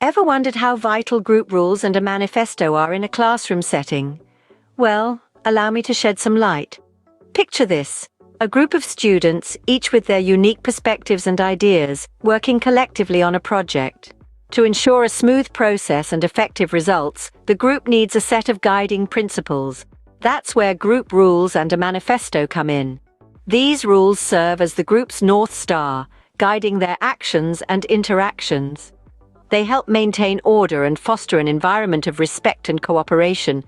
Ever wondered how vital group rules and a manifesto are in a classroom setting? Well, allow me to shed some light. Picture this: a group of students, each with their unique perspectives and ideas, working collectively on a project. To ensure a smooth process and effective results, the group needs a set of guiding principles. That's where group rules and a manifesto come in. These rules serve as the group's North Star, guiding their actions and interactions. They help maintain order and foster an environment of respect and cooperation,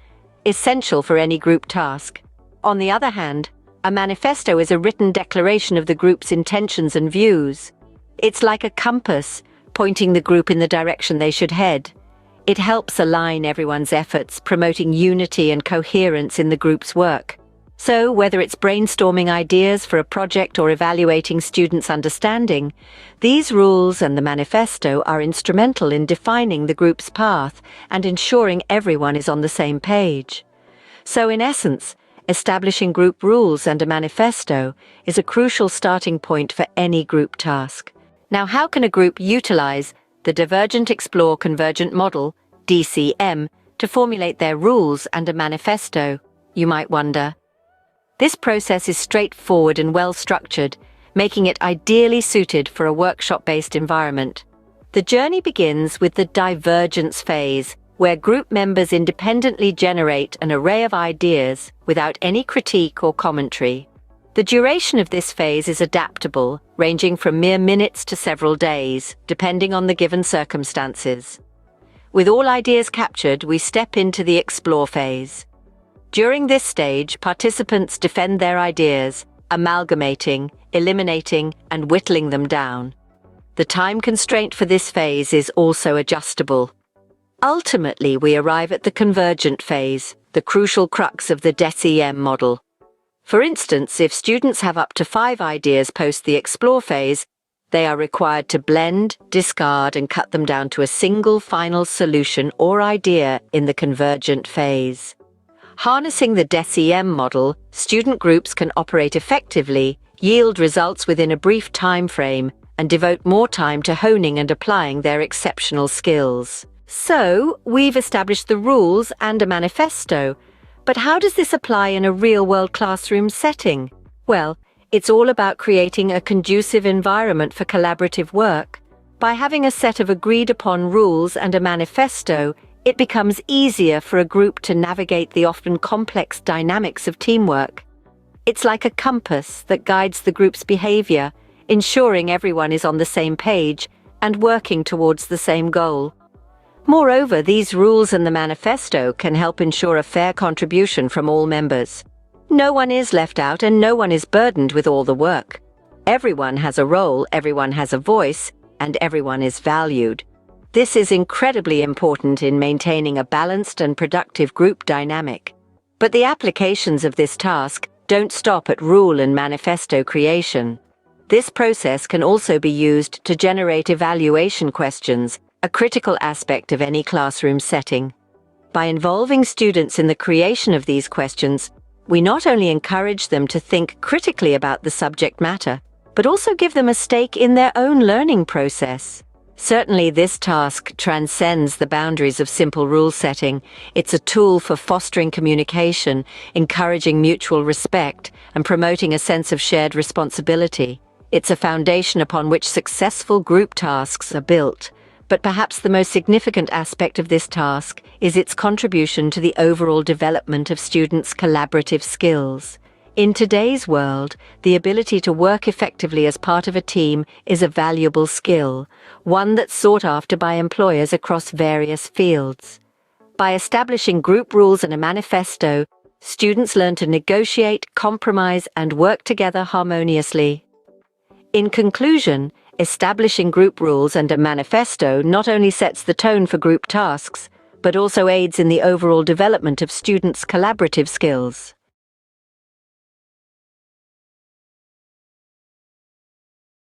essential for any group task. On the other hand, a manifesto is a written declaration of the group's intentions and views. It's like a compass, pointing the group in the direction they should head. It helps align everyone's efforts, promoting unity and coherence in the group's work. So, whether it's brainstorming ideas for a project or evaluating students' understanding, these rules and the manifesto are instrumental in defining the group's path and ensuring everyone is on the same page. So, in essence, establishing group rules and a manifesto is a crucial starting point for any group task. Now, how can a group utilize the Divergent Explore Convergent model, DCM, to formulate their rules and a manifesto, you might wonder? This process is straightforward and well-structured, making it ideally suited for a workshop-based environment. The journey begins with the divergence phase, where group members independently generate an array of ideas without any critique or commentary. The duration of this phase is adaptable, ranging from mere minutes to several days, depending on the given circumstances. With all ideas captured, we step into the explore phase. During this stage, participants defend their ideas, amalgamating, eliminating, and whittling them down. The time constraint for this phase is also adjustable. Ultimately, we arrive at the convergent phase, the crucial crux of the DCM model. For instance, if students have up to 5 ideas post the explore phase, they are required to blend, discard, and cut them down to a single final solution or idea in the convergent phase. Harnessing the DCM model, student groups can operate effectively, yield results within a brief time frame, and devote more time to honing and applying their exceptional skills. So, we've established the rules and a manifesto. But how does this apply in a real-world classroom setting? Well, it's all about creating a conducive environment for collaborative work. By having a set of agreed-upon rules and a manifesto, it becomes easier for a group to navigate the often complex dynamics of teamwork. It's like a compass that guides the group's behavior, ensuring everyone is on the same page and working towards the same goal. Moreover, these rules and the manifesto can help ensure a fair contribution from all members. No one is left out and no one is burdened with all the work. Everyone has a role, everyone has a voice, and everyone is valued. This is incredibly important in maintaining a balanced and productive group dynamic. But the applications of this task don't stop at rule and manifesto creation. This process can also be used to generate evaluation questions, a critical aspect of any classroom setting. By involving students in the creation of these questions, we not only encourage them to think critically about the subject matter, but also give them a stake in their own learning process. Certainly, this task transcends the boundaries of simple rule setting. It's a tool for fostering communication, encouraging mutual respect, and promoting a sense of shared responsibility. It's a foundation upon which successful group tasks are built. But perhaps the most significant aspect of this task is its contribution to the overall development of students' collaborative skills. In today's world, the ability to work effectively as part of a team is a valuable skill, one that's sought after by employers across various fields. By establishing group rules and a manifesto, students learn to negotiate, compromise, and work together harmoniously. In conclusion, establishing group rules and a manifesto not only sets the tone for group tasks, but also aids in the overall development of students' collaborative skills.